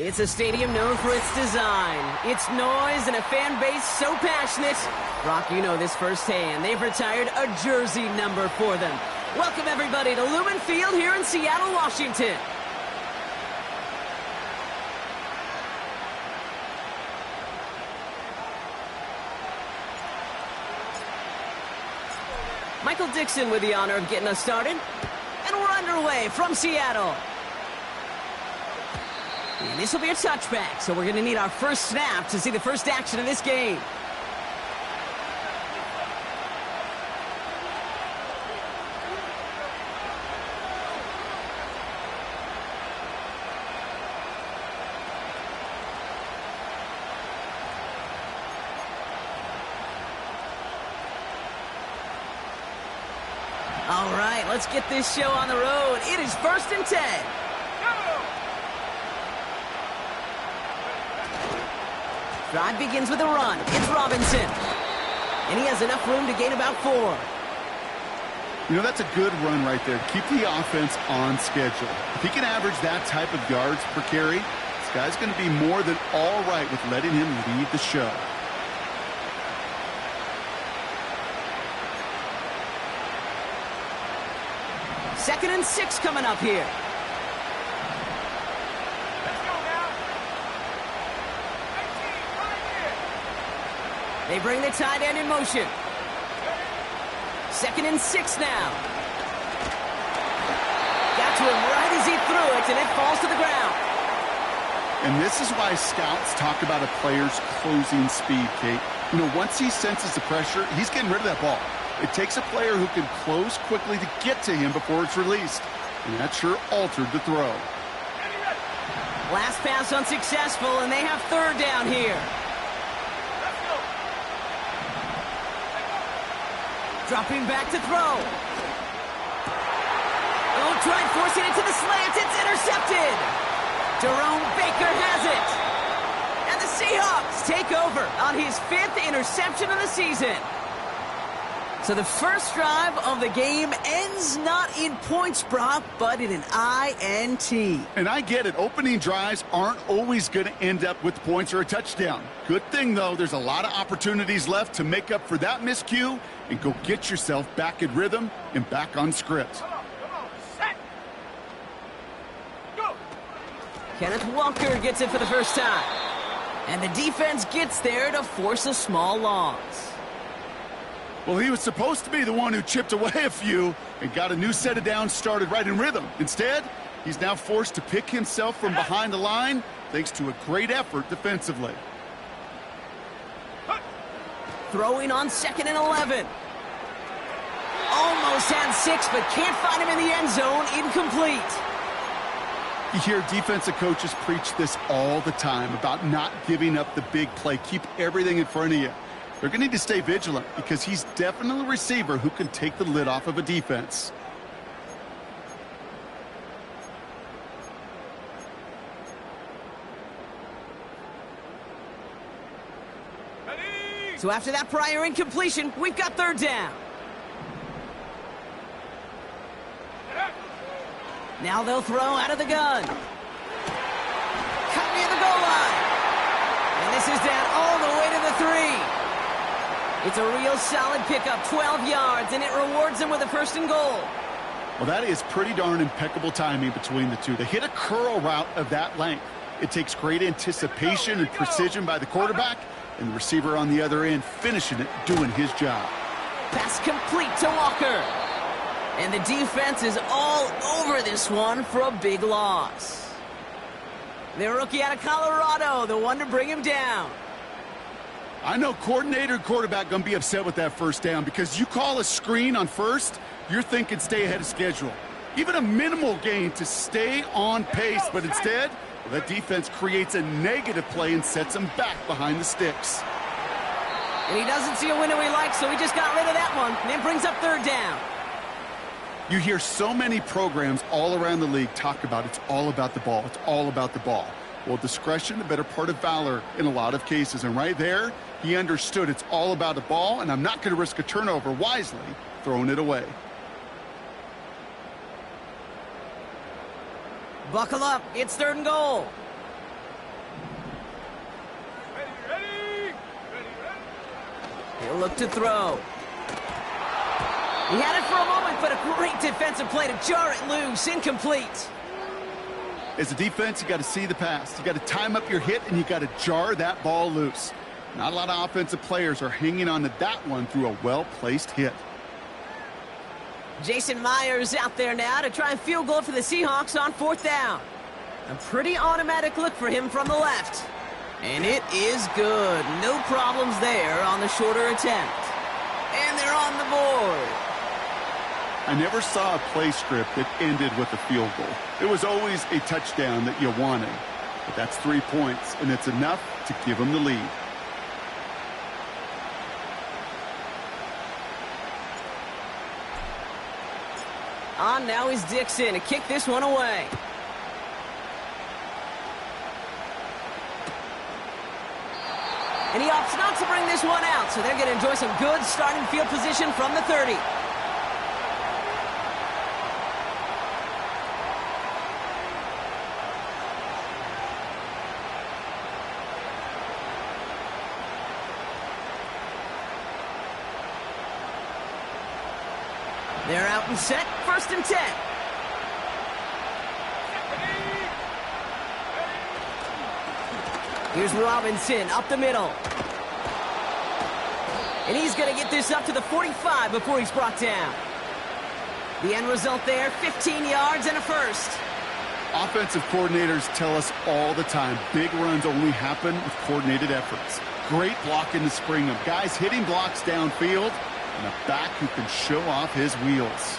It's a stadium known for its design, its noise, and a fan base so passionate. Brock, you know this firsthand. They've retired a jersey number for them. Welcome, everybody, to Lumen Field here in Seattle, Washington. Michael Dixon with the honor of getting us started. And we're underway from Seattle. And this will be a touchback, so we're going to need our first snap to see the first action of this game. All right, let's get this show on the road. It is 1st and 10. Drive begins with a run. It's Robinson. And he has enough room to gain about 4. You know, that's a good run right there. Keep the offense on schedule. If he can average that type of yards per carry, this guy's going to be more than all right with letting him lead the show. Second and 6 coming up here. They bring the tight end in motion. 2nd and 6 now. Got to him right as he threw it, and it falls to the ground. And this is why scouts talk about a player's closing speed, Kate. You know, once he senses the pressure, he's getting rid of that ball. It takes a player who can close quickly to get to him before it's released. And that sure altered the throw. Last pass unsuccessful, and they have 3rd down here. Dropping back to throw. Oh, try forcing it to the slant. It's intercepted. Jerome Baker has it. And the Seahawks take over on his 5th interception of the season. So the first drive of the game ends not in points, Brock, but in an INT. And I get it. Opening drives aren't always going to end up with points or a touchdown. Good thing, though, there's a lot of opportunities left to make up for that miscue and go get yourself back in rhythm and back on script. Come on, set. Go. Kenneth Walker gets it for the first time. And the defense gets there to force a small loss. Well, he was supposed to be the one who chipped away a few and got a new set of downs started right in rhythm. Instead, he's now forced to pick himself from behind the line thanks to a great effort defensively. Throwing on 2nd and 11. Almost had 6, but can't find him in the end zone. Incomplete. You hear defensive coaches preach this all the time about not giving up the big play. Keep everything in front of you. They're going to need to stay vigilant because he's definitely a receiver who can take the lid off of a defense. So after that prior incompletion, we've got 3rd down. Now they'll throw out of the gun. Cut near the goal line. And this is down all the way to the 3. It's a real solid pickup, 12 yards, and it rewards them with a 1st and goal. Well, that is pretty darn impeccable timing between the two. They hit a curl route of that length. It takes great anticipation and precision by the quarterback, and the receiver on the other end finishing it, doing his job. Pass complete to Walker. And the defense is all over this one for a big loss. The rookie out of Colorado, the one to bring him down. I know coordinator and quarterback going to be upset with that 1st down because you call a screen on 1st, you're thinking stay ahead of schedule. Even a minimal gain to stay on pace, but instead, well, that defense creates a negative play and sets them back behind the sticks. And he doesn't see a window he likes, so he just got rid of that one. And then brings up 3rd down. You hear so many programs all around the league talk about it's all about the ball. It's all about the ball. Well, discretion, the better part of valor in a lot of cases. And right there, he understood it's all about the ball, and I'm not going to risk a turnover, wisely throwing it away. Buckle up. It's 3rd and goal. He'll look to throw. He had it for a moment, but a great defensive play to jar it loose. Incomplete. As a defense, you got to see the pass. You got to time up your hit, and you got to jar that ball loose. Not a lot of offensive players are hanging on to that one through a well-placed hit. Jason Myers out there now to try and field goal for the Seahawks on 4th down. A pretty automatic look for him from the left. And it is good. No problems there on the shorter attempt. And they're on the board. I never saw a play script that ended with a field goal. It was always a touchdown that you wanted. But that's 3 points, and it's enough to give them the lead. On now is Dixon to kick this one away. And he opts not to bring this one out, so they're going to enjoy some good starting field position from the 30. They're out and set, 1st and 10. Here's Robinson up the middle. And he's going to get this up to the 45 before he's brought down. The end result there, 15 yards and a first. Offensive coordinators tell us all the time, big runs only happen with coordinated efforts. Great blocking to spring them. Guys hitting blocks downfield, and a back who can show off his wheels.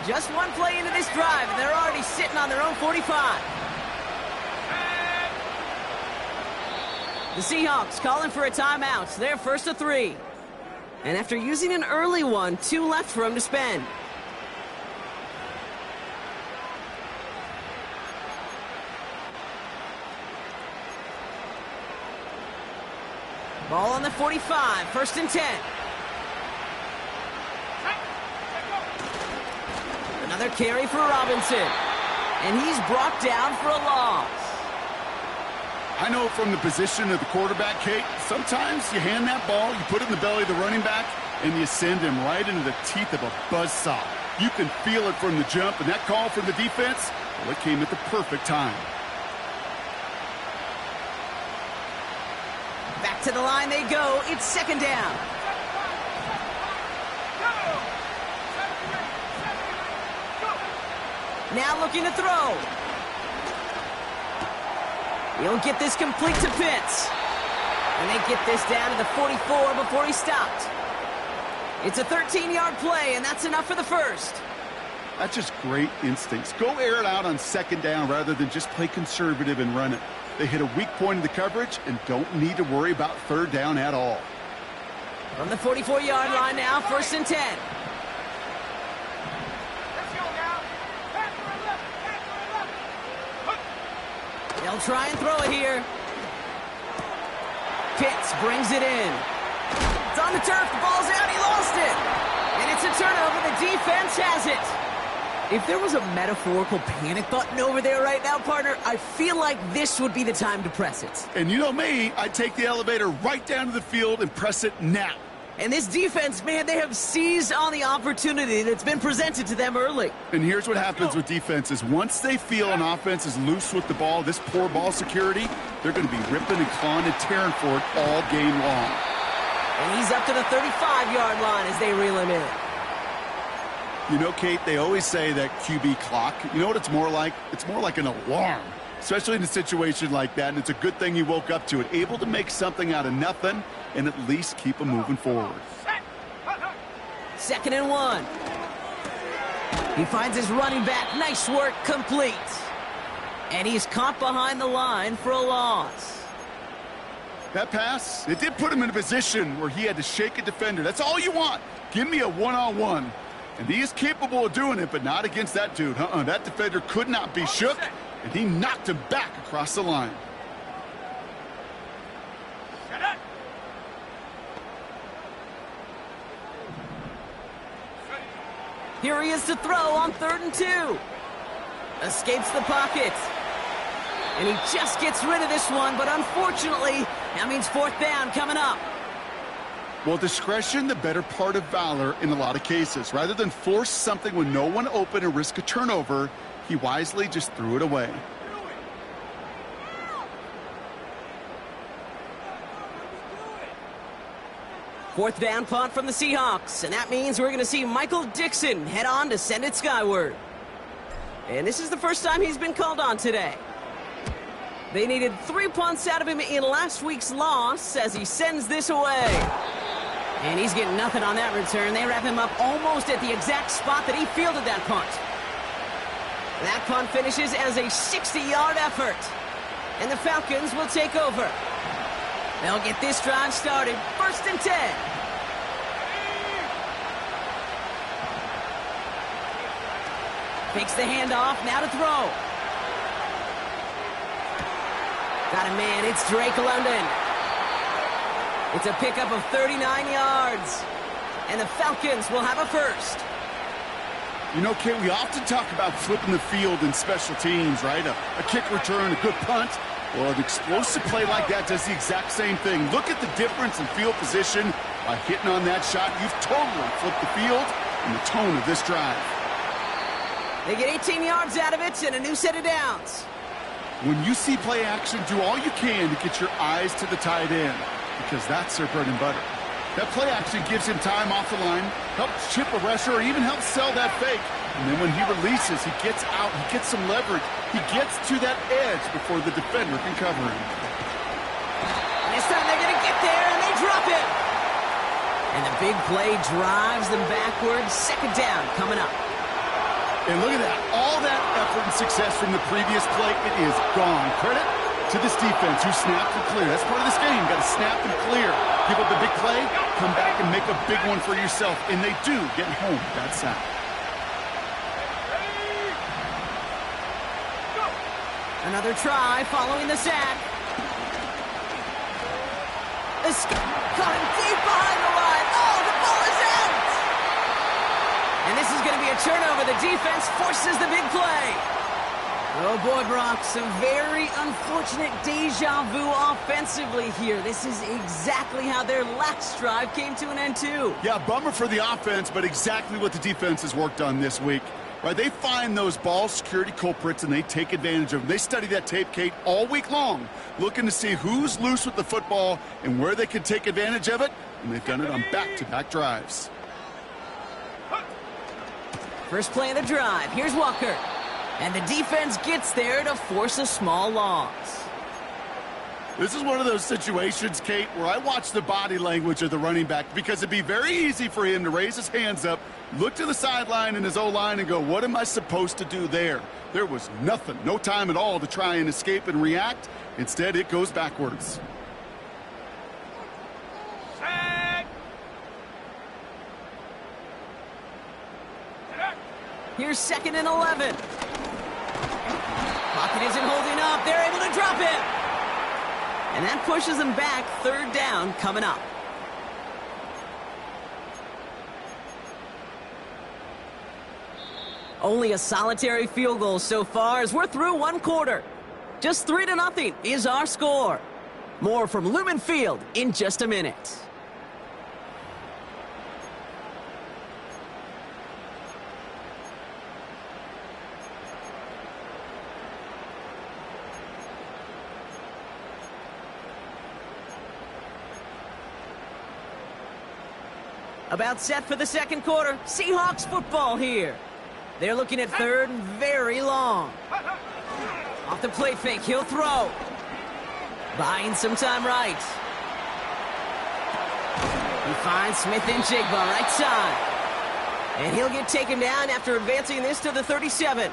Just one play into this drive, and they're already sitting on their own 45. The Seahawks calling for a timeout. They're 1st to 3. And after using an early one, 2 left for him to spend. Ball on the 45, 1st and 10. Another carry for Robinson. And he's brought down for a loss. I know from the position of the quarterback, Kate, sometimes you hand that ball, you put it in the belly of the running back, and you send him right into the teeth of a buzzsaw. You can feel it from the jump, and that call from the defense, well, it came at the perfect time. Back to the line they go. It's 2nd down. Now looking to throw. He'll get this complete to Pitts. And they get this down to the 44 before he stopped. It's a 13-yard play, and that's enough for the first. That's just great instincts. Go air it out on 2nd down rather than just play conservative and run it. They hit a weak point in the coverage and don't need to worry about 3rd down at all. From the 44-yard line now, 1st and 10. They'll try and throw it here. Pitts brings it in. It's on the turf. The ball's out. He lost it. And it's a turnover. The defense has it. If there was a metaphorical panic button over there right now, partner, I feel like this would be the time to press it. And you know me, I'd take the elevator right down to the field and press it now. And this defense, man, they have seized on the opportunity that's been presented to them early. And here's what happens with defenses. Once they feel an offense is loose with the ball, this poor ball security, they're going to be ripping and clawing and tearing for it all game long. And he's up to the 35-yard line as they reel him in. You know, Kate, they always say that QB clock, you know what it's more like? It's more like an alarm, especially in a situation like that. And it's a good thing you woke up to it, able to make something out of nothing and at least keep them moving forward. 2nd and 1. He finds his running back. Nice work, complete. And he's caught behind the line for a loss. That pass, it did put him in a position where he had to shake a defender. That's all you want. Give me a one-on-one. And he is capable of doing it, but not against that dude. That defender could not be shook, and he knocked him back across the line. Here he is to throw on 3rd and 2. Escapes the pocket. And he just gets rid of this one, but unfortunately, that means fourth down coming up. Well, discretion, the better part of valor in a lot of cases. Rather than force something with no one open and risk a turnover, he wisely just threw it away. Fourth down punt from the Seahawks, and that means we're going to see Michael Dixon head on to send it skyward. And this is the first time he's been called on today. They needed 3 punts out of him in last week's loss as he sends this away. And he's getting nothing on that return. They wrap him up almost at the exact spot that he fielded that punt. That punt finishes as a 60-yard effort. And the Falcons will take over. They'll get this drive started. 1st and 10. Fakes the handoff, now to throw. Got a man, it's Drake London. It's a pickup of 39 yards. And the Falcons will have a first. You know, Kate, we often talk about flipping the field in special teams, right? A kick return, a good punt. Well, an explosive play like that does the exact same thing. Look at the difference in field position. By hitting on that shot, you've totally flipped the field and the tone of this drive. They get 18 yards out of it and a new set of downs. When you see play action, do all you can to get your eyes to the tight end, because that's their bread and butter. That play action gives him time off the line, helps chip a rusher, or even helps sell that fake. And then when he releases, he gets out, he gets some leverage. He gets to that edge before the defender can cover him. And this time they're going to get there, and they drop it. And the big play drives them backwards. 2nd down coming up. And look at that. All that effort and success from the previous play, it is gone. Credit to this defense who snapped and clear. That's part of this game. Got to snap and clear. Give up a big play, come back and make a big one for yourself. And they do get home with that sack. Another try following the sack. Caught him deep behind the line. Oh, the ball is out! And this is going to be a turnover. The defense forces the big play. Oh, boy, Brock, some very unfortunate deja vu offensively here. This is exactly how their last drive came to an end, too. Yeah, bummer for the offense, but exactly what the defense has worked on this week. Right, they find those ball security culprits, and they take advantage of them. They study that tape, Kate, all week long, looking to see who's loose with the football and where they can take advantage of it, and they've done it on back-to-back drives. First play of the drive. Here's Walker. And the defense gets there to force a small loss. This is one of those situations, Kate, where I watch the body language of the running back, because it'd be very easy for him to raise his hands up, look to the sideline in his O-line and go, what am I supposed to do there? There was nothing, no time at all to try and escape and react. Instead, it goes backwards. Here's 2nd and 11. Pocket isn't holding up. They're able to drop it. And that pushes them back. 3rd down coming up. Only a solitary field goal so far as we're through 1 quarter. Just 3-0 is our score. More from Lumen Field in just a minute. About set for the 2nd quarter. Seahawks football here. They're looking at 3rd and very long. Off the play fake, he'll throw. Buying some time right. He finds Smith and Jigba right side. And he'll get taken down after advancing this to the 37.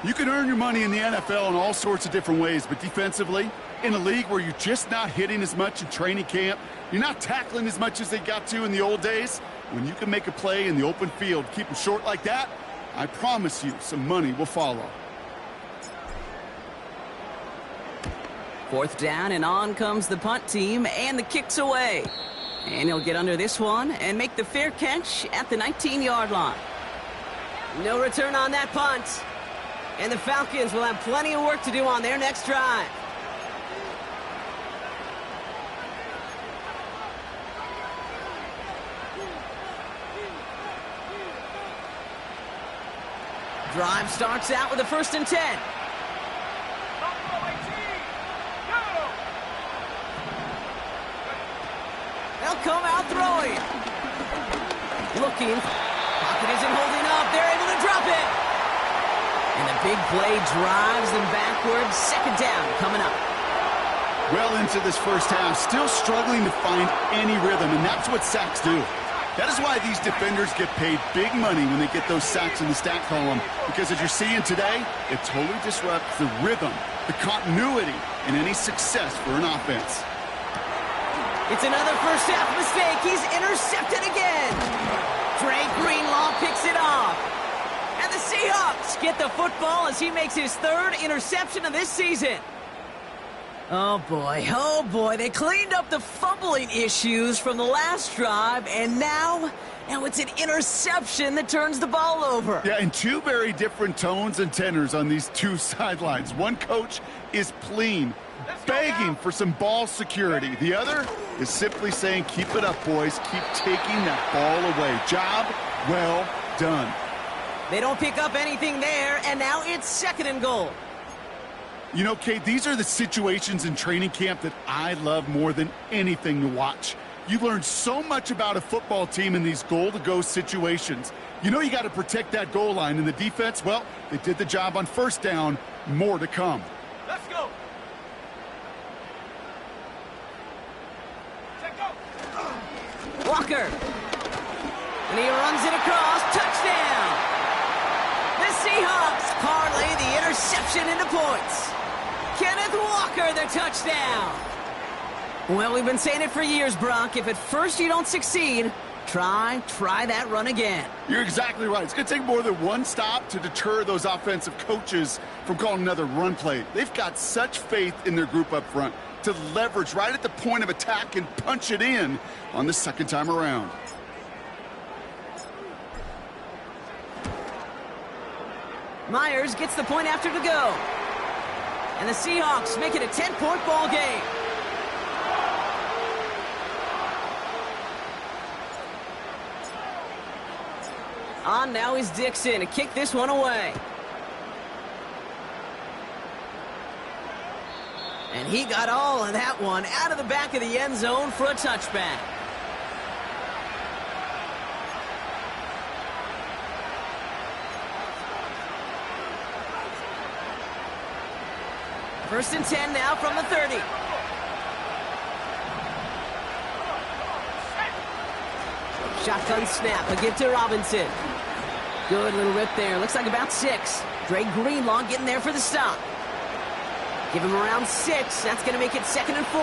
You can earn your money in the NFL in all sorts of different ways, but defensively, in a league where you're just not hitting as much in training camp, you're not tackling as much as they got to in the old days, when you can make a play in the open field, keep them short like that, I promise you some money will follow. 4th down, and on comes the punt team, and the kick's away. And he'll get under this one and make the fair catch at the 19-yard line. No return on that punt. And the Falcons will have plenty of work to do on their next drive. Drive starts out with a 1st and 10. They'll come out throwing. Looking. Pocket isn't holding up. They're able to drop it. And the big play drives them backwards. 2nd down coming up. Well into this first half, still struggling to find any rhythm, and that's what sacks do. That is why these defenders get paid big money when they get those sacks in the stat column, because as you're seeing today, it totally disrupts the rhythm, the continuity, and any success for an offense. It's another first half mistake. He's intercepted again. Dre Greenlaw picks it off. And the Seahawks get the football as he makes his 3rd interception of this season. Oh boy, they cleaned up the fumbling issues from the last drive, and now it's an interception that turns the ball over. Yeah, and 2 very different tones and tenors on these 2 sidelines. One coach is pleading, begging for some ball security. The other is simply saying, keep it up, boys. Keep taking that ball away. Job well done. They don't pick up anything there, and now it's 2nd and goal. You know, Kate, these are the situations in training camp that I love more than anything to watch. You learn so much about a football team in these goal-to-go situations. You know you got to protect that goal line, and the defense, well, they did the job on 1st down. More to come. Let's go. Walker. And he runs it across. Touchdown. The Seahawks parlay the interception into points. Kenneth Walker, the touchdown. Well, we've been saying it for years, Brock. If at first you don't succeed, try that run again. You're exactly right. It's going to take more than one stop to deter those offensive coaches from calling another run play. They've got such faith in their group up front to leverage right at the point of attack and punch it in on the 2nd time around. Myers gets the point after to go. And the Seahawks make it a 10-point ball game. On now is Dixon to kick this one away. And he got all of that one out of the back of the end zone for a touchback. First and 10 now from the 30. Shotgun snap, a give to Robinson. Good little rip there. Looks like about 6. Dre Greenlaw getting there for the stop. Give him around 6. That's going to make it 2nd and 4.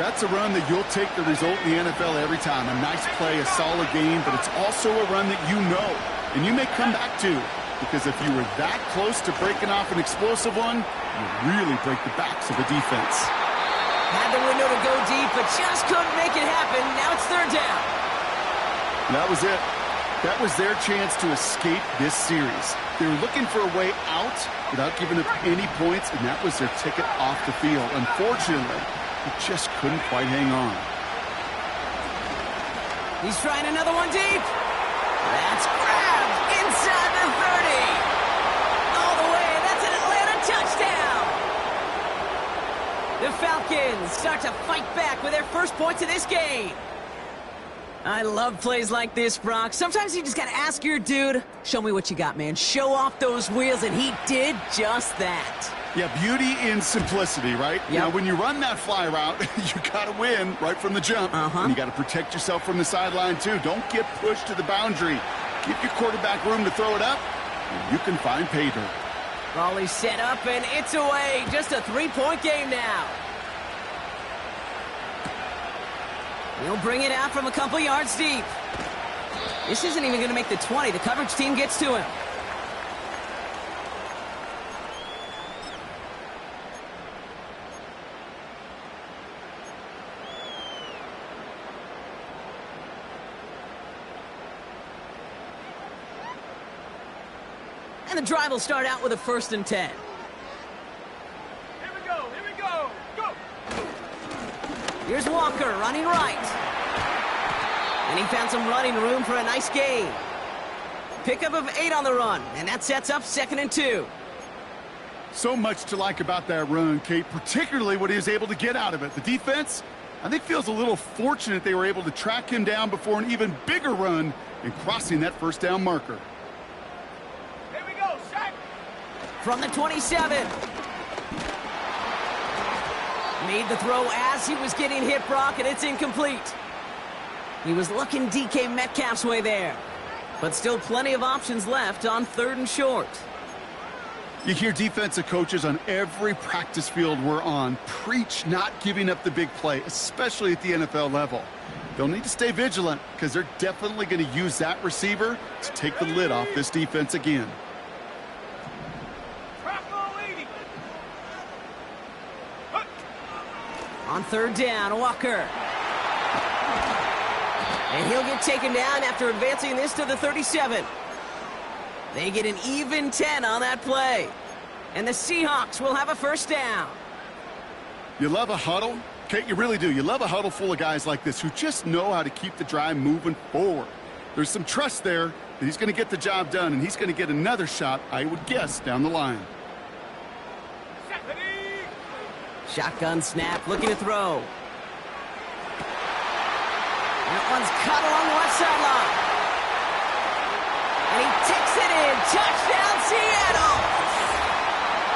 That's a run that you'll take the result in the NFL every time. A nice play, a solid game, but it's also a run that you know and you may come back to. Because if you were that close to breaking off an explosive one, you really break the backs of the defense. Had the window to go deep, but just couldn't make it happen. Now it's 3rd down. That was it. That was their chance to escape this series. They were looking for a way out without giving up any points, and that was their ticket off the field. Unfortunately, they just couldn't quite hang on. He's trying another one deep. That's grabbed inside the 30. All the way. That's an Atlanta touchdown. The Falcons start to fight back with their first points of this game. I love plays like this, Brock. Sometimes you just got to ask your dude, show me what you got, man. Show off those wheels, and he did just that. Yeah, beauty in simplicity, right? Yep. Now, when you run that fly route, you got to win right from the jump. And you got to protect yourself from the sideline, too. Don't get pushed to the boundary. Give your quarterback room to throw it up, and you can find pay dirt. Raleigh set up, and it's away. Just a 3-point game now. He'll bring it out from a couple yards deep. This isn't even going to make the 20. The coverage team gets to him. And the drive will start out with a 1st and 10. Here we go, go! Here's Walker running right. And he found some running room for a nice gain. Pickup of 8 on the run, and that sets up 2nd and 2. So much to like about that run, Kate, particularly what he was able to get out of it. The defense, I think, feels a little fortunate they were able to track him down before an even bigger run in crossing that 1st down marker. Here we go, Shaq! From the 27. Made the throw as he was getting hit, Brock, and it's incomplete. He was looking DK Metcalf's way there. But still plenty of options left on 3rd and short. You hear defensive coaches on every practice field we're on preach not giving up the big play, especially at the NFL level. They'll need to stay vigilant because they're definitely going to use that receiver to take the lid off this defense again. On 3rd down, Walker. And he'll get taken down after advancing this to the 37. They get an even 10 on that play. And the Seahawks will have a 1st down. You love a huddle? Kate, you really do. You love a huddle full of guys like this who just know how to keep the drive moving forward. There's some trust there that he's going to get the job done, and he's going to get another shot, I would guess, down the line. Shotgun snap, looking to throw. That one's caught along the left sideline. And he takes it in. Touchdown, Seattle!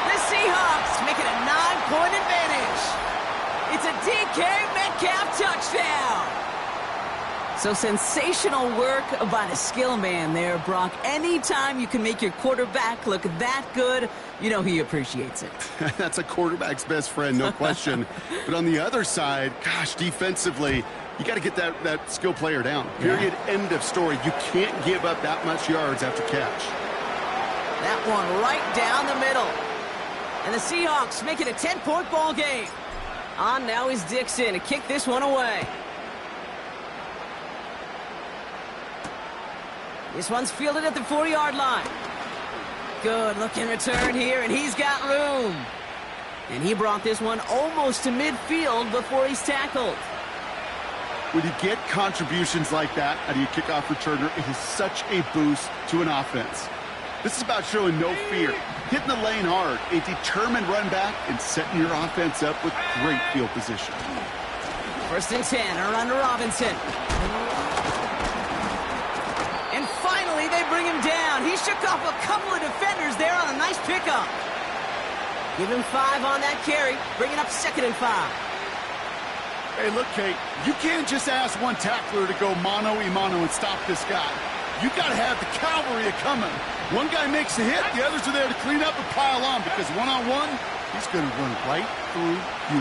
The Seahawks make it a 9-point advantage. It's a DK Metcalf touchdown. So sensational work by the skill man there, Brock. Anytime you can make your quarterback look that good, you know he appreciates it. That's a quarterback's best friend, no question. But on the other side, gosh, defensively, you got to get that skill player down. Period. Yeah. End of story. You can't give up that much yards after catch. That one right down the middle. And the Seahawks make it a 10-point ball game. On now is Dixon to kick this one away. This one's fielded at the 40-yard line. Good looking return here, and he's got room. And he brought this one almost to midfield before he's tackled. When you get contributions like that out of your kickoff returner, it is such a boost to an offense. This is about showing no fear, hitting the lane hard, a determined run back, and setting your offense up with great field position. 1st and 10, around to Robinson. And finally, they bring him down. He shook off a couple of defenders there on a nice pickup. Give him 5 on that carry, bringing up 2nd and 5. Hey, look, Kate, you can't just ask one tackler to go mano-a-mano and stop this guy. You got to have the cavalry coming. One guy makes a hit, the others are there to clean up and pile on, because one-on-one, he's going to run right through you.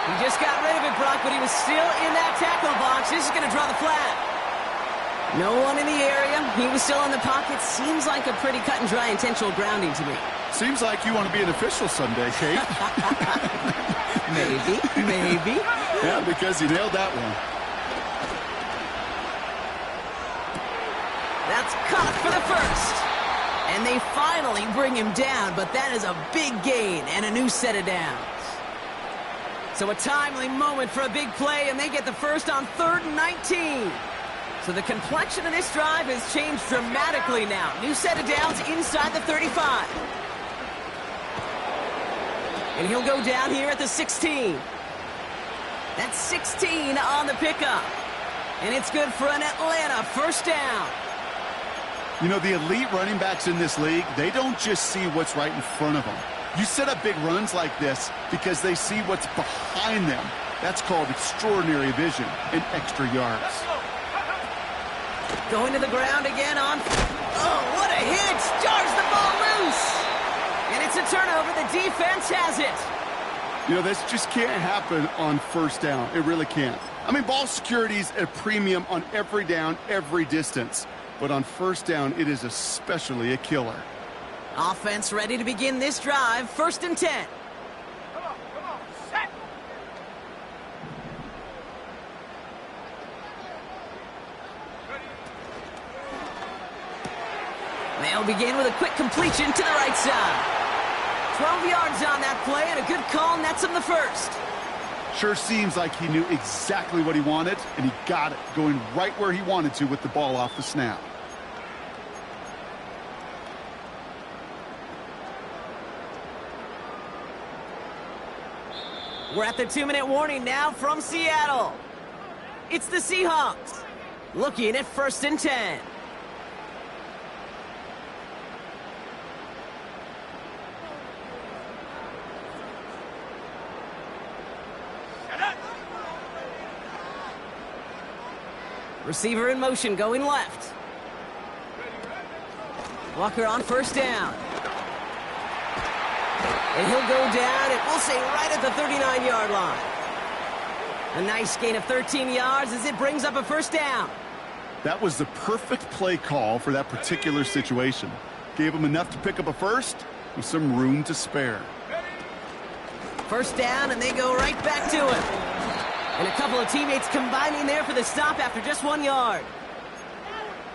He just got rid of it, Brock, but he was still in that tackle box. This is going to draw the flag. No one in the area. He was still in the pocket. Seems like a pretty cut and dry intentional grounding to me. Seems like you want to be an official someday, Kate. Maybe. Yeah, because you nailed that one. That's caught for the 1st. And they finally bring him down, but that is a big gain and a new set of downs. So a timely moment for a big play, and they get the 1st on 3rd and 19. So the complexion of this drive has changed dramatically now. New set of downs inside the 35. And he'll go down here at the 16. That's 16 on the pickup. And it's good for an Atlanta 1st down. You know, the elite running backs in this league, they don't just see what's right in front of them. You set up big runs like this because they see what's behind them. That's called extraordinary vision and extra yards. Going to the ground again on... Oh, what a hit! Jars the ball loose! And it's a turnover. The defense has it. You know, this just can't happen on 1st down. It really can't. I mean, ball security's a premium on every down, every distance. But on 1st down, it is especially a killer. Offense ready to begin this drive. 1st and 10. Come on, set. They'll begin with a quick completion to the right side. 12 yards on that play, and a good call nets him the first. Sure seems like he knew exactly what he wanted, and he got it, going right where he wanted to with the ball off the snap. We're at the 2-minute warning now from Seattle. It's the Seahawks, looking at 1st and 10. Receiver in motion, going left. Walker on 1st down. And he'll go down, and we'll say right at the 39-yard line. A nice gain of 13 yards as it brings up a 1st down. That was the perfect play call for that particular situation. Gave him enough to pick up a first with some room to spare. 1st down, and they go right back to it. And a couple of teammates combining there for the stop after just 1 yard.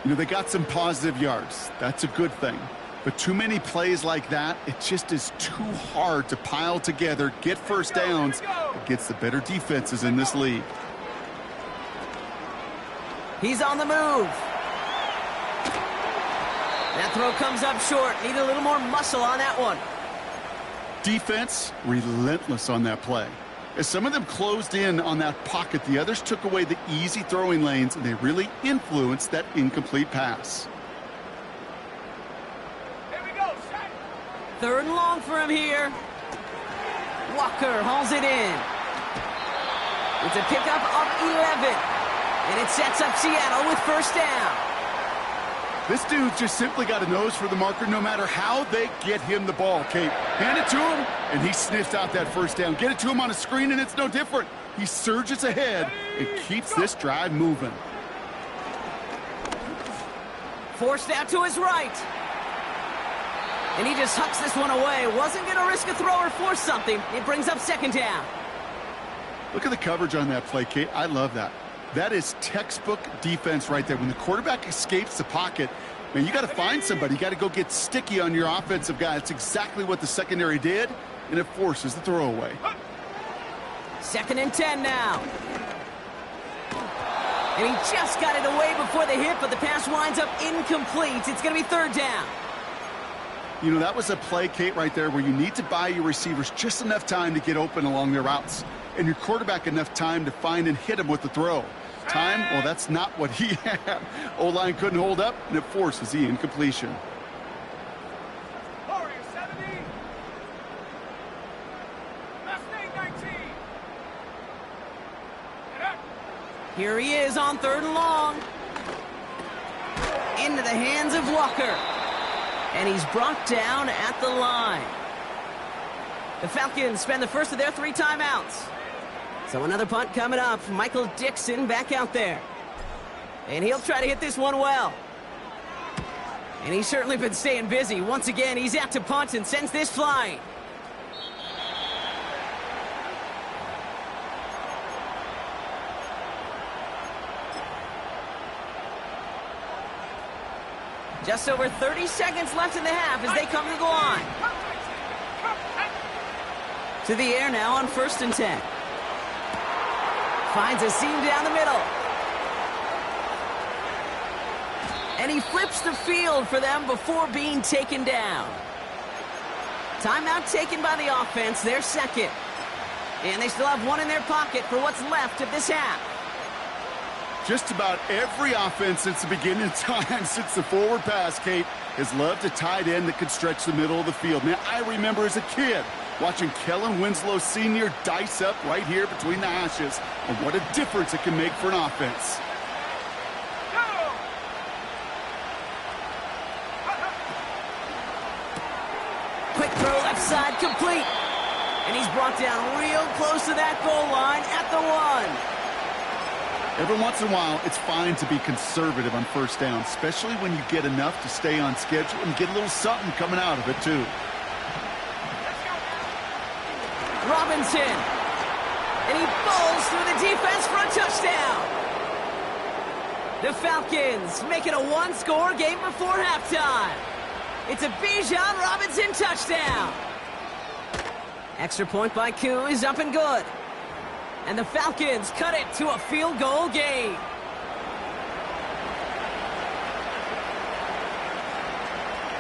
You know, they got some positive yards. That's a good thing. But too many plays like that, it just is too hard to pile together, get 1st downs against the better defenses in this league. He's on the move. That throw comes up short. Need a little more muscle on that one. Defense, relentless on that play. As some of them closed in on that pocket, the others took away the easy throwing lanes, and they really influenced that incomplete pass. 3rd and long for him here. Walker hauls it in. It's a pickup of 11. And it sets up Seattle with 1st down. This dude just simply got a nose for the marker no matter how they get him the ball, Kate. Hand it to him, and he sniffs out that 1st down. Get it to him on a screen, and it's no different. He surges ahead and keeps this drive moving. Forced out to his right. And he just hucks this one away. Wasn't going to risk a throw or force something. It brings up 2nd down. Look at the coverage on that play, Kate. I love that. That is textbook defense right there. When the quarterback escapes the pocket, man, you got to find somebody. You got to go get sticky on your offensive guy. That's exactly what the secondary did, and it forces the throwaway. 2nd and 10 now. And he just got it away before the hit, but the pass winds up incomplete. It's going to be 3rd down. You know, that was a play, Kate, right there where you need to buy your receivers just enough time to get open along their routes, and your quarterback enough time to find and hit him with the throw. Time, well, that's not what he had. O-line couldn't hold up, and it forces the incompletion. Here he is on 3rd and long. Into the hands of Walker. And he's brought down at the line. The Falcons spend the first of their 3 timeouts. So another punt coming up. Michael Dixon back out there. And he'll try to hit this one well. And he's certainly been staying busy. Once again, he's out to punt and sends this flying. Just over 30 seconds left in the half as they come to the line. To the air now on 1st and 10. Finds a seam down the middle. And he flips the field for them before being taken down. Timeout taken by the offense, their 2nd. And they still have 1 in their pocket for what's left of this half. Just about every offense since the beginning of time, since the forward pass, Kate, has loved a tight end that could stretch the middle of the field. Man, I remember as a kid watching Kellen Winslow Sr. dice up right here between the hashes, and what a difference it can make for an offense. Quick throw left side, complete. And he's brought down real close to that goal line at the 1. Every once in a while, it's fine to be conservative on 1st down, especially when you get enough to stay on schedule and get a little something coming out of it, too. Robinson. And he bowls through the defense for a touchdown. The Falcons make it a 1-score game before halftime. It's a Bijan Robinson touchdown. Extra point by Koo is up and good. And the Falcons cut it to a field goal game.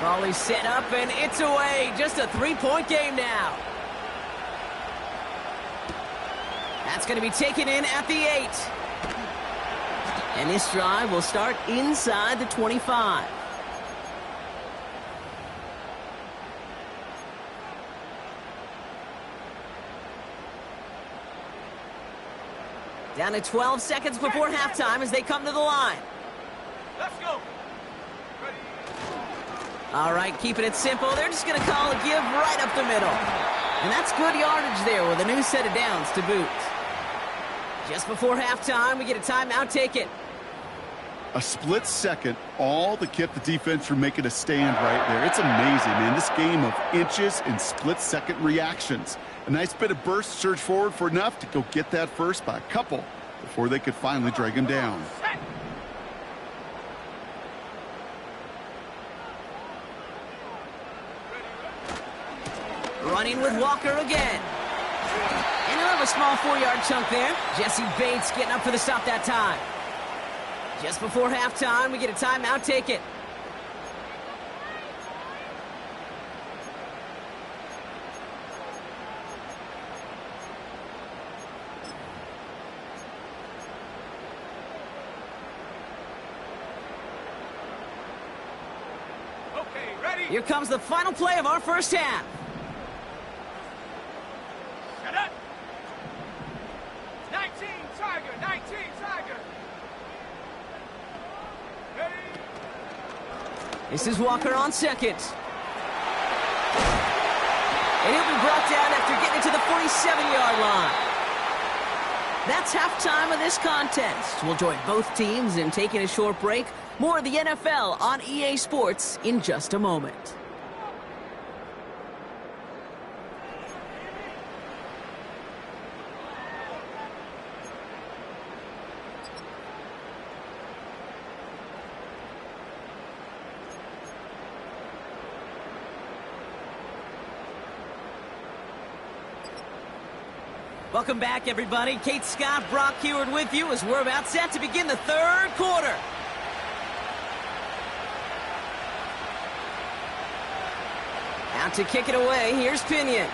Ball is set up and it's away. Just a 3-point game now. That's going to be taken in at the 8. And this drive will start inside the 25. Down to 12 seconds before halftime as they come to the line. Let's go. Ready. All right, keeping it simple. They're just going to call a give right up the middle. And that's good yardage there with a new set of downs to boot. Just before halftime, we get a timeout taken. A split second, all that kept the defense from making a stand right there. It's amazing, man. This game of inches and split-second reactions. A nice bit of burst, surge forward for enough to go get that first by a couple before they could finally drag him down. Set. Running with Walker again. And he'll have a small 4-yard chunk there. Jesse Bates getting up for the stop that time. Just before halftime, we get a timeout taken. Okay, ready. Here comes the final play of our first half. Set up. 19 Tiger, 19 Tiger. Ready. This is Walker on second. And he'll be brought down after getting to the 47-yard line. That's halftime of this contest. We'll join both teams in taking a short break. More of the NFL on EA Sports in just a moment. Welcome back, everybody. Kate Scott, Brock Heward with you as we're about set to begin the third quarter. Out to kick it away, here's Pinion.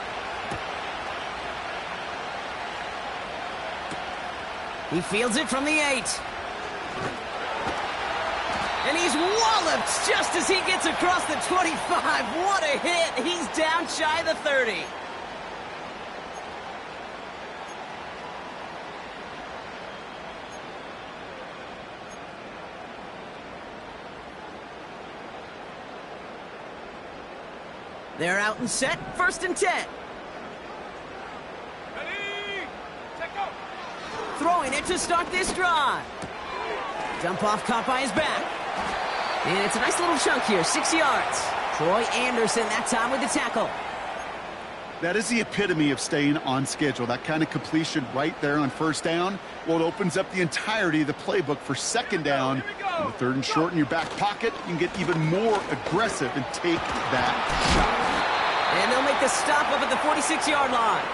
He fields it from the 8. And he's walloped just as he gets across the 25. What a hit. He's down shy of the 30. They're out and set, 1st and 10. Ready. Set go. Throwing it to start this drive. Dump off caught by his back. And it's a nice little chunk here, 6 yards. Troy Anderson that time with the tackle. That is the epitome of staying on schedule. That kind of completion right there on first down. Well, it opens up the entirety of the playbook for second down. On the 3rd and short in your back pocket, you can get even more aggressive and take that shot. And they'll make the stop up at the 46-yard line.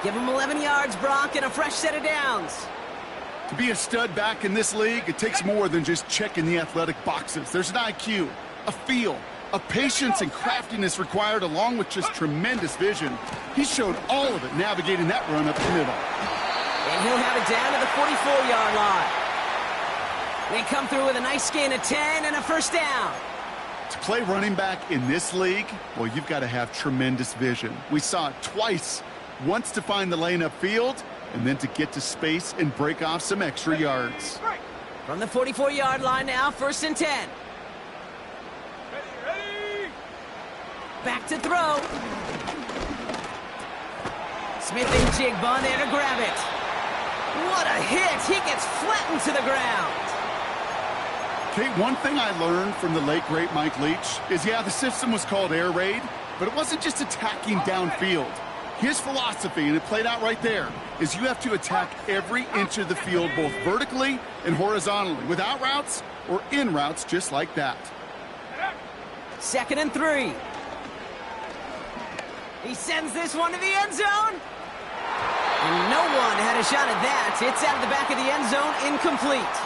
Give them 11 yards, Brock, and a fresh set of downs. To be a stud back in this league, it takes more than just checking the athletic boxes. There's an IQ, a feel, a patience and craftiness required, along with just tremendous vision. He showed all of it navigating that run up the middle. And he'll have it down to the 44-yard line. They come through with a nice gain of 10 and a first down. To play running back in this league, well, you've got to have tremendous vision. We saw it twice, once to find the lane upfield, and then to get to space and break off some extra yards. From the 44-yard line now, 1st and 10. Ready. Back to throw. Smith and Jigba there to grab it. What a hit. He gets flattened to the ground. Kate, one thing I learned from the late, great Mike Leach is, yeah, the system was called air raid, but it wasn't just attacking downfield. His philosophy, and it played out right there, is you have to attack every inch of the field, both vertically and horizontally, with out routes or in routes just like that. 2nd and 3. He sends this one to the end zone. And no one had a shot at that. It's out of the back of the end zone, incomplete.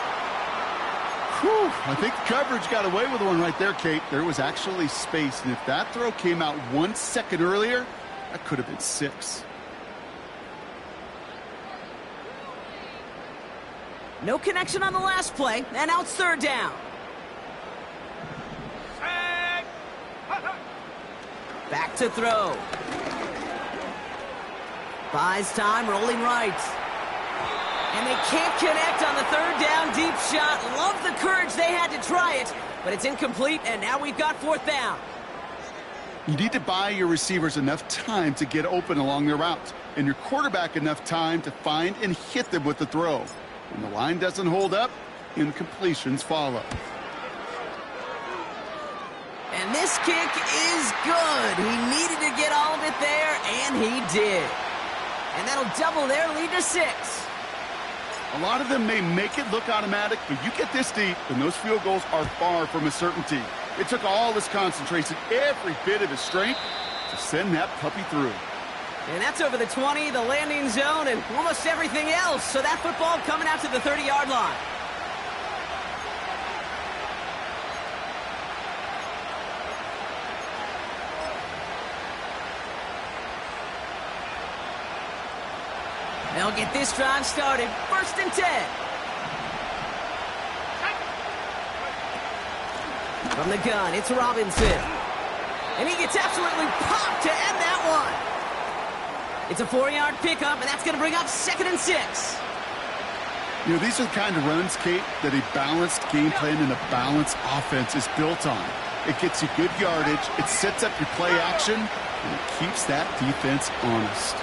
Whew, I think the coverage got away with one right there, Kate. There was actually space, and if that throw came out 1 second earlier, that could have been 6. No connection on the last play, and now it's 3rd down. Back to throw. Buys time, rolling right. And they can't connect on the 3rd down deep shot. Love the courage they had to try it, but it's incomplete, and now we've got 4th down. You need to buy your receivers enough time to get open along their route, and your quarterback enough time to find and hit them with the throw. When the line doesn't hold up, incompletions follow. And this kick is good. He needed to get all of it there, and he did. And that'll double their lead to 6. A lot of them may make it look automatic, but you get this deep, and those field goals are far from a certainty. It took all his concentration, every bit of his strength, to send that puppy through. And that's over the 20, the landing zone, and almost everything else. So that football coming out to the 30-yard line. They'll get this drive started. 1st and 10. From the gun, it's Robinson. And he gets absolutely popped to end that one. It's a 4-yard pickup, and that's going to bring up 2nd and 6. You know, these are the kind of runs, Kate, that a balanced game plan and a balanced offense is built on. It gets you good yardage, it sets up your play action, and it keeps that defense honest.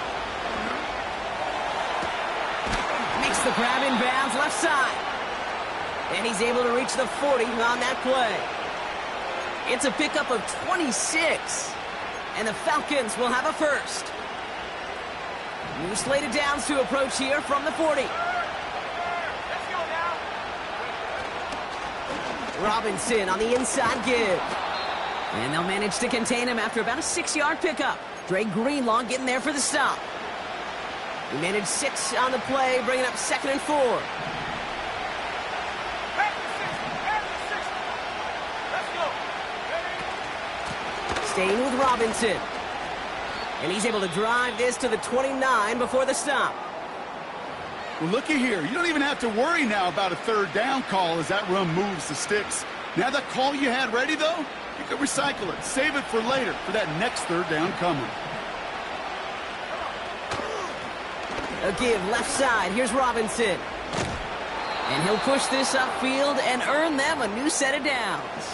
Makes the grab in bounds left side. And he's able to reach the 40 on that play. It's a pickup of 26. And the Falcons will have a 1st. New slated downs to approach here from the 40. Let's go now. Robinson on the inside give. And they'll manage to contain him after about a 6-yard pickup. Dre Greenlaw getting there for the stop. He managed 6 on the play, bringing up 2nd and 4. Let's go. Staying with Robinson. And he's able to drive this to the 29 before the stop. Well, looky here. You don't even have to worry now about a 3rd down call as that run moves the sticks. Now that call you had ready, though, you can recycle it. Save it for later for that next 3rd down coming. A give left side. Here's Robinson. And he'll push this upfield and earn them a new set of downs.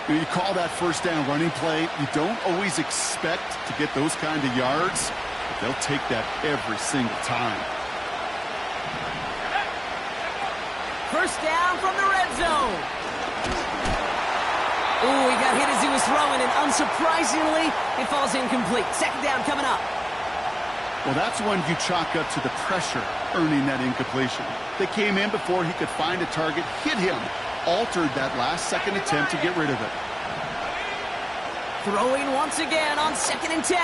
You call that 1st down running play. You don't always expect to get those kind of yards, but they'll take that every single time. 1st down from the red zone. Ooh, he got hit as he was throwing, and unsurprisingly, it falls incomplete. 2nd down coming up. Well, that's one you chalk up to the pressure earning that incompletion. They came in before he could find a target, hit him, altered that last-second attempt to get rid of it. Throwing once again on 2nd and 10.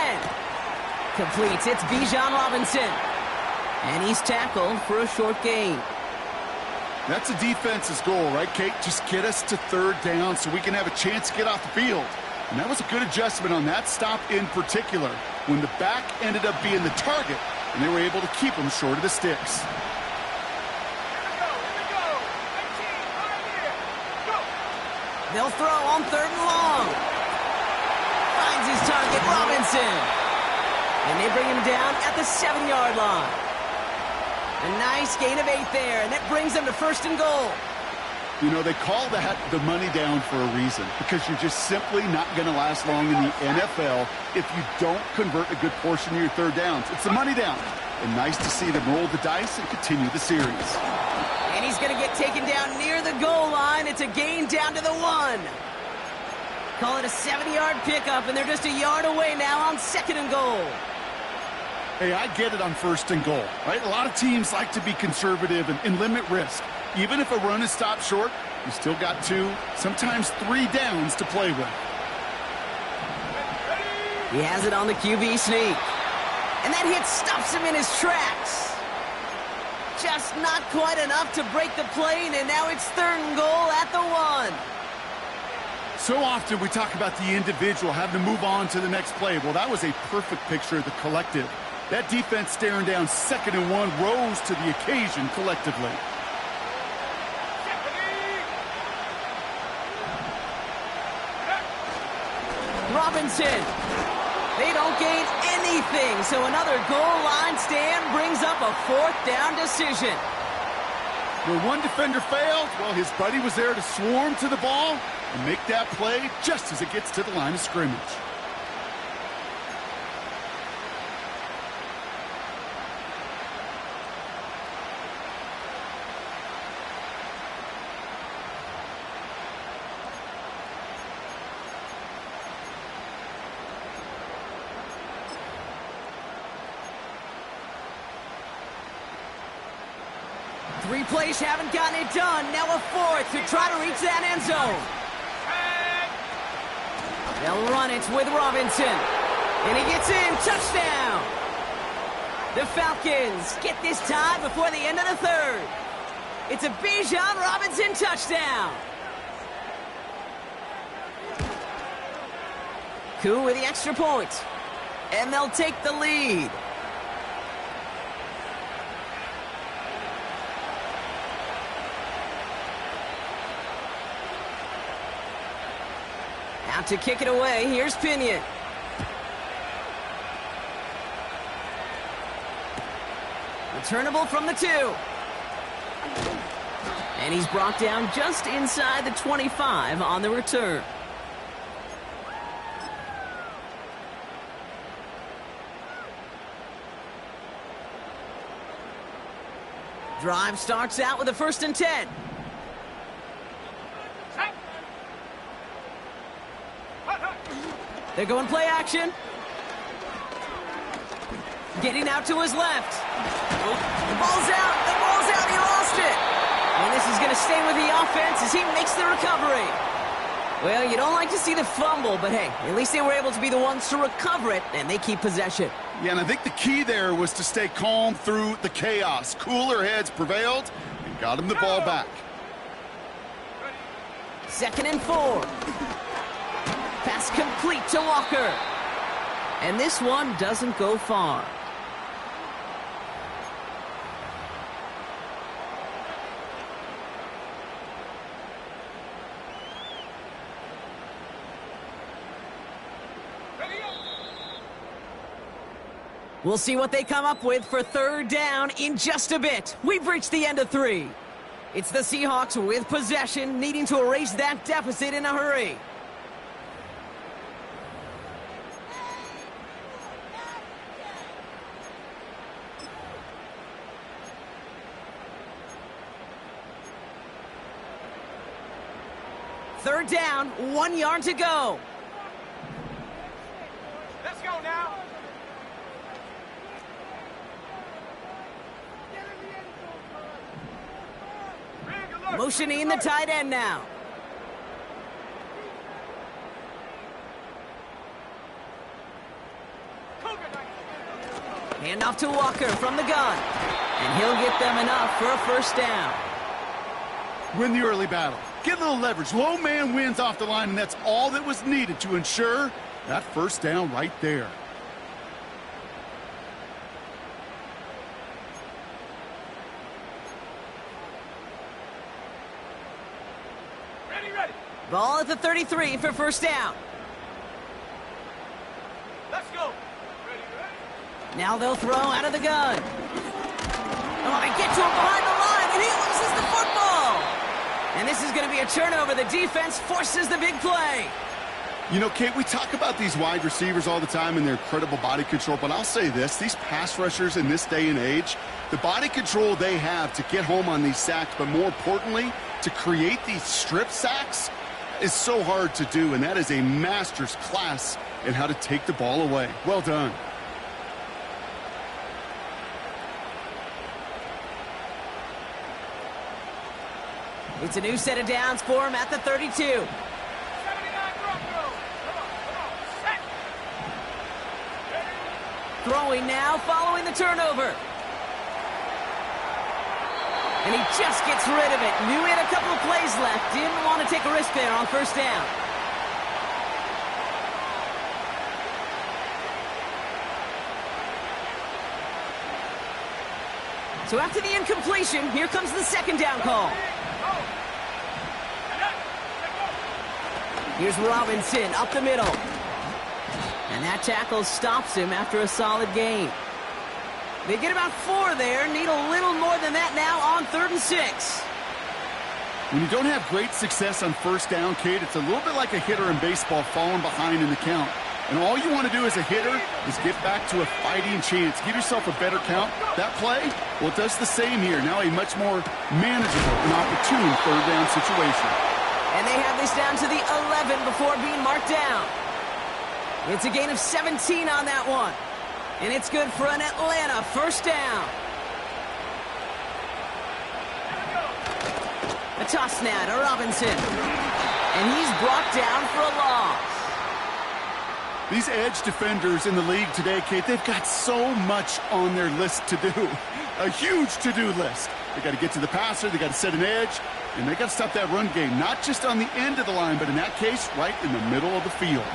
Completes. It's Bijan Robinson. And he's tackled for a short gain. That's a defense's goal, right, Kate? Just get us to 3rd down so we can have a chance to get off the field. And that was a good adjustment on that stop in particular, when the back ended up being the target, and they were able to keep him short of the sticks. They'll throw on 3rd and long. Finds his target, Robinson. And they bring him down at the 7-yard line. A nice gain of 8 there, and that brings them to 1st and goal. You know, they call that the money down for a reason, because you're just simply not going to last long in the NFL if you don't convert a good portion of your 3rd downs. It's the money down. And nice to see them roll the dice and continue the series. And he's going to get taken down near the goal line. It's a gain down to the 1. Call it a 70-yard pickup, and they're just a yard away now on 2nd and goal. Hey, I get it on 1st and goal, right? A lot of teams like to be conservative and limit risk. Even if a run is stopped short, you still got 2, sometimes 3 downs to play with. He has it on the QB sneak. And that hit stops him in his tracks. Just not quite enough to break the plane, and now it's 3rd and goal at the 1. So often we talk about the individual having to move on to the next play. Well, that was a perfect picture of the collective. That defense staring down 2nd and 1 rose to the occasion collectively. Robinson. They don't gain anything, so another goal line stand brings up a 4th down decision. Where one defender failed, well, his buddy was there to swarm to the ball and make that play just as it gets to the line of scrimmage. Three plays haven't gotten it done. Now a 4th to try to reach that end zone. They'll run it with Robinson. And he gets in. Touchdown. The Falcons get this tie before the end of the 3rd. It's a Bijan Robinson touchdown. Koo with the extra point. And they'll take the lead. Out to kick it away, here's Pinion. Returnable from the 2. And he's brought down just inside the 25 on the return. Drive starts out with a 1st and 10. They're going play action. Getting out to his left. The ball's out. The ball's out. He lost it. And this is going to stay with the offense as he makes the recovery. Well, you don't like to see the fumble, but hey, at least they were able to be the ones to recover it, and they keep possession. Yeah, and I think the key there was to stay calm through the chaos. Cooler heads prevailed and got him the ball back. 2nd and 4. Pass complete to Walker. And this one doesn't go far. We'll see what they come up with for 3rd down in just a bit. We've reached the end of 3. It's the Seahawks with possession, needing to erase that deficit in a hurry. Third down, 1 yard to go. Let's go now. Motioning the tight end now. Hand off to Walker from the gun. And he'll get them enough for a 1st down. Win the early battle. Get a little leverage. Low man wins off the line, and that's all that was needed to ensure that 1st down right there. Ready. Ball at the 33 for 1st down. Let's go. Now they'll throw out of the gun. Oh, they get to him behind the line, and he loses the football. And this is going to be a turnover. The defense forces the big play. You know, Kate, we talk about these wide receivers all the time and their incredible body control, but I'll say this, these pass rushers in this day and age, the body control they have to get home on these sacks, but more importantly, to create these strip sacks is so hard to do, and that is a master's class in how to take the ball away. Well done. It's a new set of downs for him at the 32. 79 Broncos. Come on, set. Throwing now, following the turnover. And he just gets rid of it. Knew he had a couple of plays left. Didn't want to take a risk there on first down. So after the incompletion, here comes the second down call. Here's Robinson up the middle. And that tackle stops him after a solid gain. They get about 4 there, need a little more than that now on 3rd and 6. When you don't have great success on first down, Kate, it's a little bit like a hitter in baseball falling behind in the count. And all you want to do as a hitter is get back to a fighting chance. Give yourself a better count. That play, well, it does the same here. Now a much more manageable and opportune 3rd down situation. And they have this down to the 11 before being marked down. It's a gain of 17 on that one. And it's good for an Atlanta first down. A toss now to Robinson. And he's brought down for a loss. These edge defenders in the league today, Kate, they've got so much on their list to do. A huge to-do list. They got to get to the passer, they got to set an edge, and they got to stop that run game. Not just on the end of the line, but in that case, right in the middle of the field.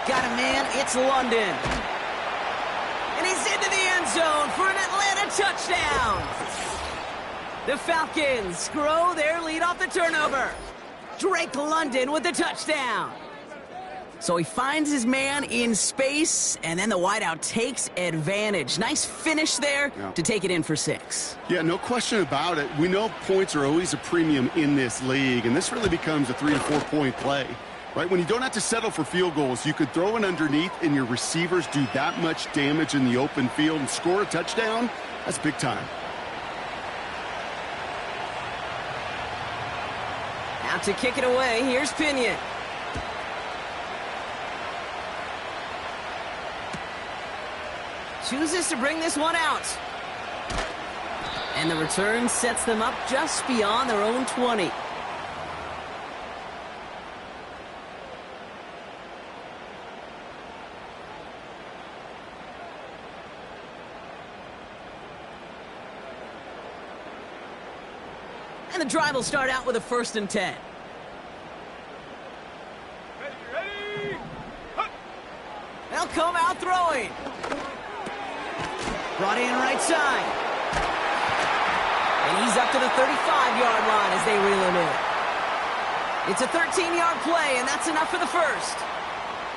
Got a man, it's London. And he's into the end zone for an Atlanta touchdown. The Falcons grow their lead off the turnover. Drake London with the touchdown. So he finds his man in space, and then the wideout takes advantage. Nice finish there to take it in for 6. Yeah, no question about it. We know points are always a premium in this league, and this really becomes a 3- to 4-point play. Right, when you don't have to settle for field goals, you could throw it underneath and your receivers do that much damage in the open field and score a touchdown. That's big time. Out to kick it away, here's Pinion. Chooses to bring this one out. And the return sets them up just beyond their own 20. And the drive will start out with a 1st and 10. Ready. They'll come out throwing. Brought in right side. And he's up to the 35-yard line as they reel him in. It's a 13-yard play, and that's enough for the first.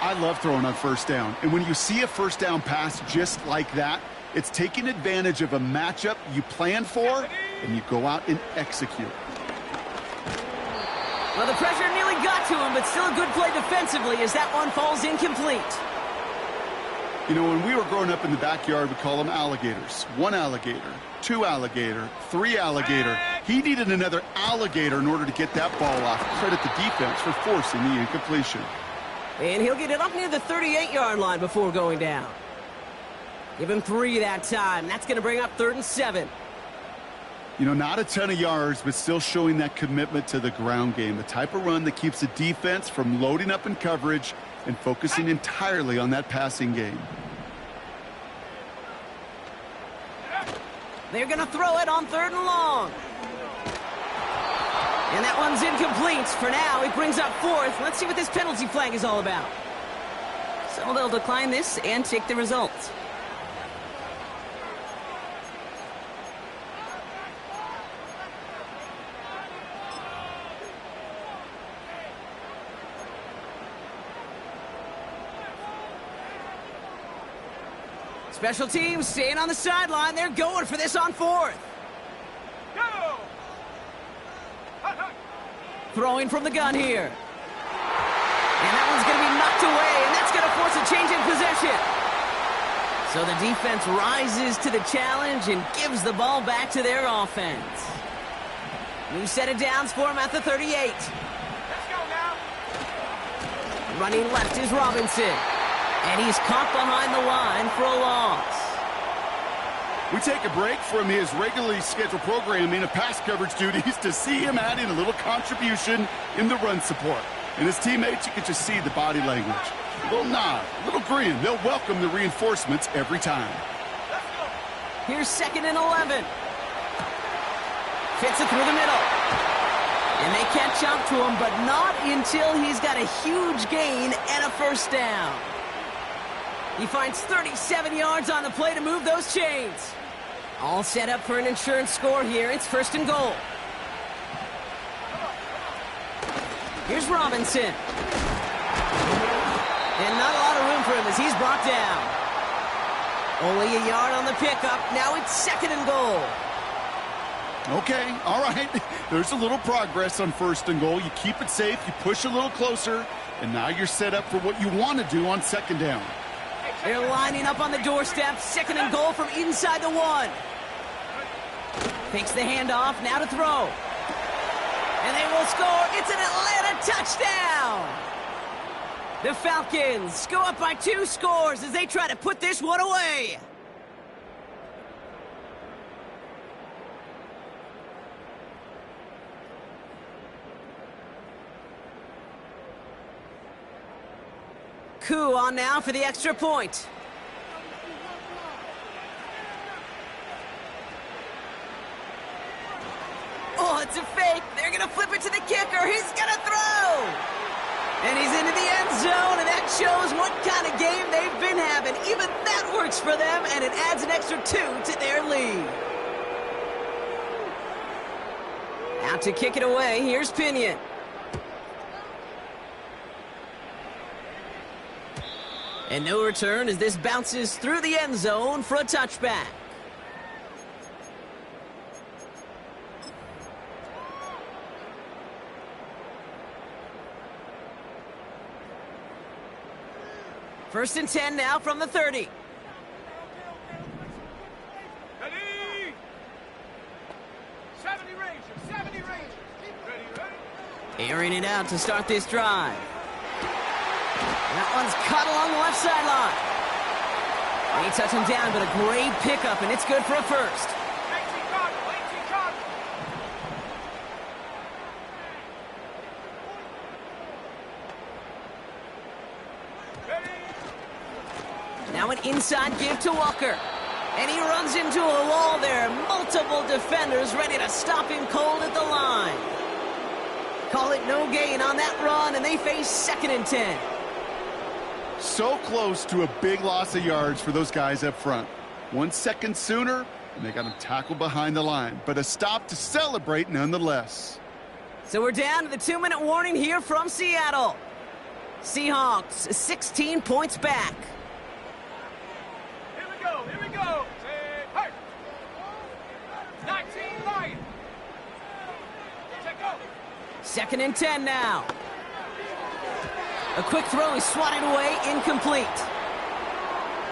I love throwing on first down. And when you see a first down pass just like that, it's taking advantage of a matchup you planned for, and you go out and execute. Well, the pressure nearly got to him, but still a good play defensively as that one falls incomplete. You know, when we were growing up in the backyard, we call them alligators. 1 alligator, 2 alligator, 3 alligator. He needed another alligator in order to get that ball off. Credit the defense for forcing the incompletion. And he'll get it up near the 38-yard line before going down. Give him 3 that time. That's going to bring up 3rd and 7. You know, not a ton of yards, but still showing that commitment to the ground game. The type of run that keeps the defense from loading up in coverage and focusing entirely on that passing game. They're going to throw it on 3rd and long. And that one's incomplete. For now, it brings up 4th. Let's see what this penalty flag is all about. So they'll decline this and take the results. Special teams staying on the sideline. They're going for this on 4th. Go! Throwing from the gun here. And that one's going to be knocked away, and that's going to force a change in possession. So the defense rises to the challenge and gives the ball back to their offense. New set of downs for him at the 38. Let's go now. Running left is Robinson. And he's caught behind the line for a loss. We take a break from his regularly scheduled programming of pass coverage duties to see him add in a little contribution in the run support. And his teammates, you can just see the body language. A little nod, a little grin. They'll welcome the reinforcements every time. Here's 2nd and 11. Fits it through the middle. And they can't jump to him, but not until he's got a huge gain and a first down. He finds 37 yards on the play to move those chains. All set up for an insurance score here. It's 1st and goal. Here's Robinson. And not a lot of room for him as he's brought down. Only a yard on the pickup. Now it's 2nd and goal. Okay, all right. There's a little progress on 1st and goal. You keep it safe, you push a little closer, and now you're set up for what you want to do on 2nd down. They're lining up on the doorstep. 2nd and goal from inside the 1. Takes the handoff, now to throw. And they will score. It's an Atlanta touchdown. The Falcons go up by 2 scores as they try to put this one away. Koo on now for the extra point. Oh, it's a fake. They're going to flip it to the kicker. He's going to throw. And he's into the end zone, and that shows what kind of game they've been having. Even that works for them, and it adds an extra 2 to their lead. Out to kick it away. Here's Pinion. And no return as this bounces through the end zone for a touchback. First and 10 now from the 30. Ready? 70 Rangers, 70 Rangers. Ready, ready? Airing it out to start this drive. That one's cut along the left sideline. They touch him down, but a great pickup, and it's good for a first. 18 Cardinal, 18 Cardinal. Ready? Now an inside give to Walker. And he runs into a wall there. Multiple defenders ready to stop him cold at the line. Call it no gain on that run, and they face 2nd and 10. So close to a big loss of yards for those guys up front. 1 second sooner, and they got him tackled behind the line. But a stop to celebrate nonetheless. So we're down to the 2-minute warning here from Seattle. Seahawks 16 points back. Here we go, here we go. Say, hey. 19 Lions. Check go. 2nd and 10 now. A quick throw is swatted away, incomplete.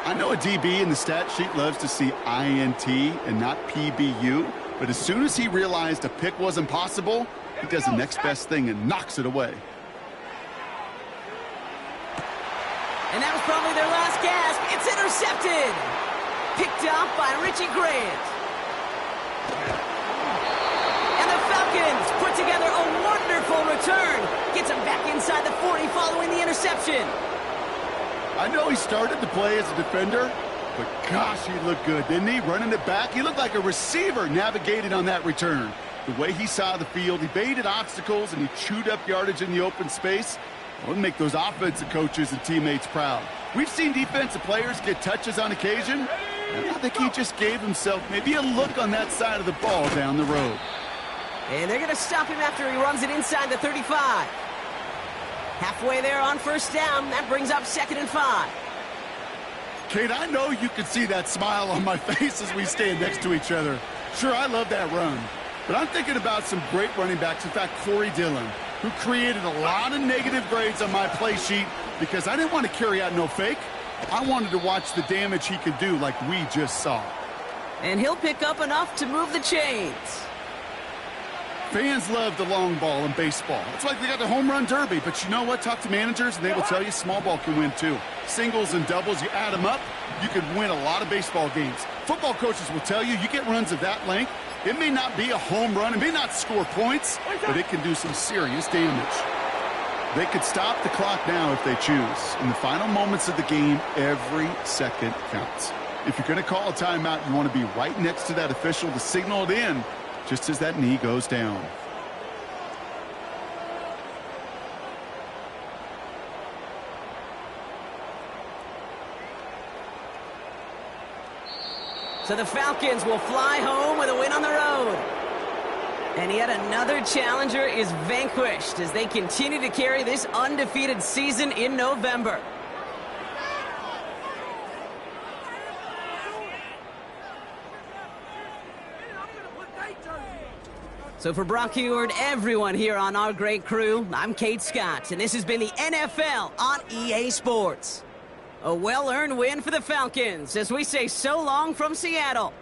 I know a DB in the stat sheet loves to see INT and not PBU, but as soon as he realized a pick wasn't possible, he does the next best thing and knocks it away. And that was probably their last gasp. It's intercepted. Picked up by Richie Grant. And the Falcons put together a wonderful return. Gets him back inside the 40 following the interception. I know he started the play as a defender, but gosh, he looked good, didn't he? Running it back, he looked like a receiver navigated on that return. The way he saw the field, he baited obstacles, and he chewed up yardage in the open space. Well, it'll make those offensive coaches and teammates proud. We've seen defensive players get touches on occasion, and I think he just gave himself maybe a look on that side of the ball down the road. And they're going to stop him after he runs it inside the 35. Halfway there on first down. That brings up 2nd and 5. Kate, I know you can see that smile on my face as we stand next to each other. Sure, I love that run. But I'm thinking about some great running backs. In fact, Corey Dillon, who created a lot of negative grades on my play sheet because I didn't want to carry out no fake. I wanted to watch the damage he could do like we just saw. And he'll pick up enough to move the chains. Fans love the long ball in baseball. It's like they got the home run derby. But you know what? Talk to managers, and they will tell you small ball can win, too. Singles and doubles, you add them up, you could win a lot of baseball games. football coaches will tell you, you get runs of that length, it may not be a home run, it may not score points, but it can do some serious damage. They could stop the clock now if they choose. In the final moments of the game, every second counts. If you're going to call a timeout, you want to be right next to that official to signal it in just as that knee goes down. So the Falcons will fly home with a win on the road. And yet another challenger is vanquished as they continue to carry this undefeated season in November. So for Brock Heward, everyone here on our great crew, I'm Kate Scott, and this has been the NFL on EA Sports. A well-earned win for the Falcons as we say so long from Seattle.